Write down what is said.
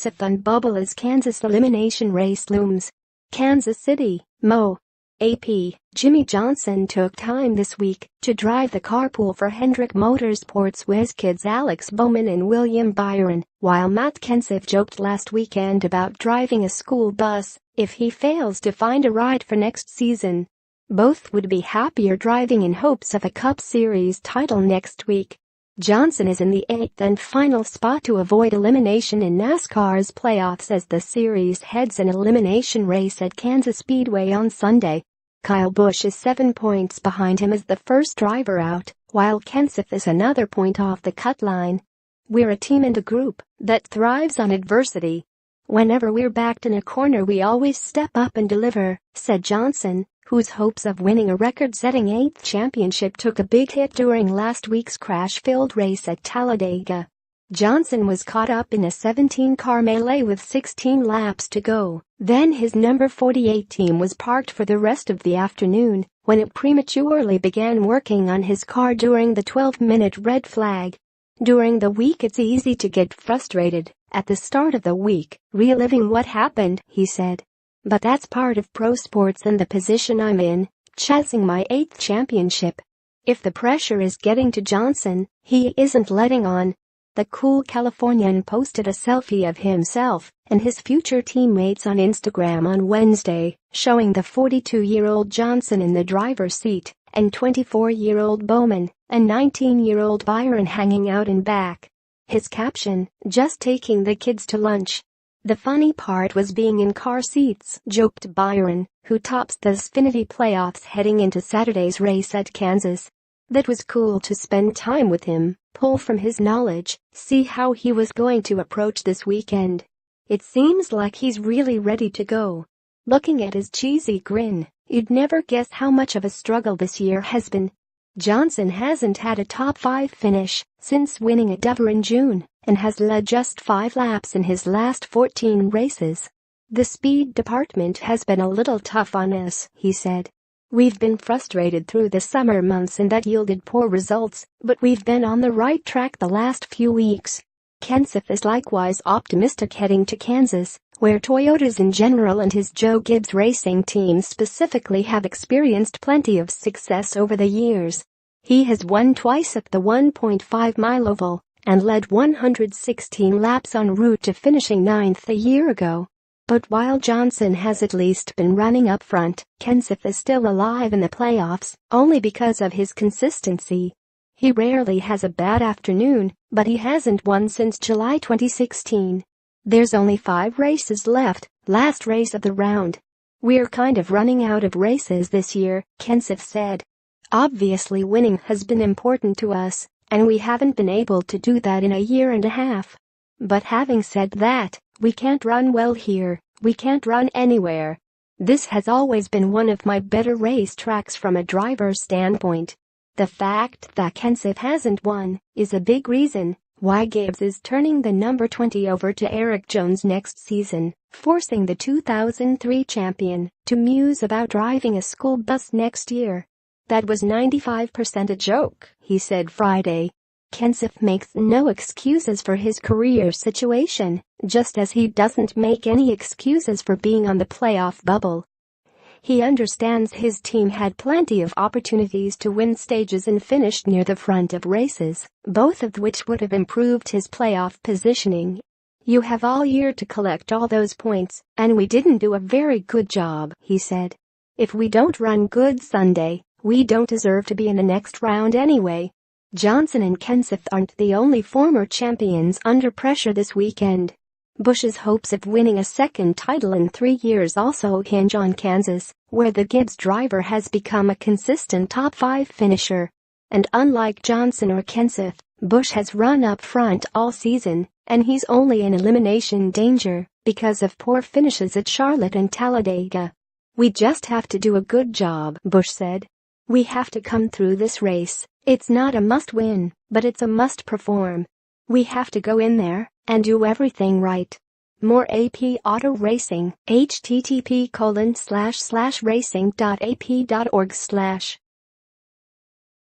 Kenseth on bubble as Kansas elimination race looms. Kansas City, Mo. AP, Jimmie Johnson took time this week to drive the carpool for Hendrick Motorsports whiz kids Alex Bowman and William Byron, while Matt Kenseth joked last weekend about driving a school bus if he fails to find a ride for next season. Both would be happier driving in hopes of a Cup Series title next week. Johnson is in the 8th and final spot to avoid elimination in NASCAR's playoffs as the series heads an elimination race at Kansas Speedway on Sunday. Kyle Busch is 7 points behind him as the first driver out, while Kenseth is another point off the cut line. "We're a team and a group that thrives on adversity. Whenever we're backed in a corner we always step up and deliver," said Johnson, whose hopes of winning a record-setting 8th championship took a big hit during last week's crash-filled race at Talladega. Johnson was caught up in a 17-car melee with 16 laps to go. Then his number 48 team was parked for the rest of the afternoon when it prematurely began working on his car during the 12-minute red flag. During the week it's easy to get frustrated at the start of the week, reliving what happened, he said. But that's part of pro sports and the position I'm in, chasing my 8th championship. If the pressure is getting to Johnson, he isn't letting on. The cool Californian posted a selfie of himself and his future teammates on Instagram on Wednesday, showing the 42-year-old Johnson in the driver's seat and 24-year-old Bowman and 19-year-old Byron hanging out in back. His caption, "Just taking the kids to lunch. The funny part was being in car seats," joked Byron, who tops the Xfinity playoffs heading into Saturday's race at Kansas. "That was cool to spend time with him, pull from his knowledge, see how he was going to approach this weekend. It seems like he's really ready to go." Looking at his cheesy grin, you'd never guess how much of a struggle this year has been. Johnson hasn't had a top 5 finish since winning at Dover in June and has led just 5 laps in his last 14 races. "The speed department has been a little tough on us," he said. "We've been frustrated through the summer months and that yielded poor results, but we've been on the right track the last few weeks." Kenseth is likewise optimistic heading to Kansas, where Toyotas in general and his Joe Gibbs Racing team specifically have experienced plenty of success over the years. He has won twice at the 1.5-mile oval and led 116 laps en route to finishing 9th a year ago. But while Johnson has at least been running up front, Kenseth is still alive in the playoffs only because of his consistency. He rarely has a bad afternoon, but he hasn't won since July 2016. "There's only 5 races left, last race of the round. We're kind of running out of races this year," Kenseth said. "Obviously winning has been important to us, and we haven't been able to do that in a year and a half. But having said that, we can't run well here, we can't run anywhere. This has always been one of my better race tracks from a driver's standpoint." The fact that Kenseth hasn't won is a big reason why Gibbs is turning the number 20 over to Eric Jones next season, forcing the 2003 champion to muse about driving a school bus next year. "That was 95% a joke," he said Friday. Kenseth makes no excuses for his career situation, just as he doesn't make any excuses for being on the playoff bubble. He understands his team had plenty of opportunities to win stages and finished near the front of races, both of which would have improved his playoff positioning. "You have all year to collect all those points, and we didn't do a very good job," he said. "If we don't run good Sunday, we don't deserve to be in the next round anyway." Johnson and Kenseth aren't the only former champions under pressure this weekend. Busch's hopes of winning a second title in 3 years also hinge on Kansas, where the Gibbs driver has become a consistent top 5 finisher. And unlike Johnson or Kenseth, Busch has run up front all season, and he's only in elimination danger because of poor finishes at Charlotte and Talladega. "We just have to do a good job," Busch said. "We have to come through this race. It's not a must-win, but it's a must-perform. We have to go in there and do everything right." More AP Auto Racing, http://racing.ap.org/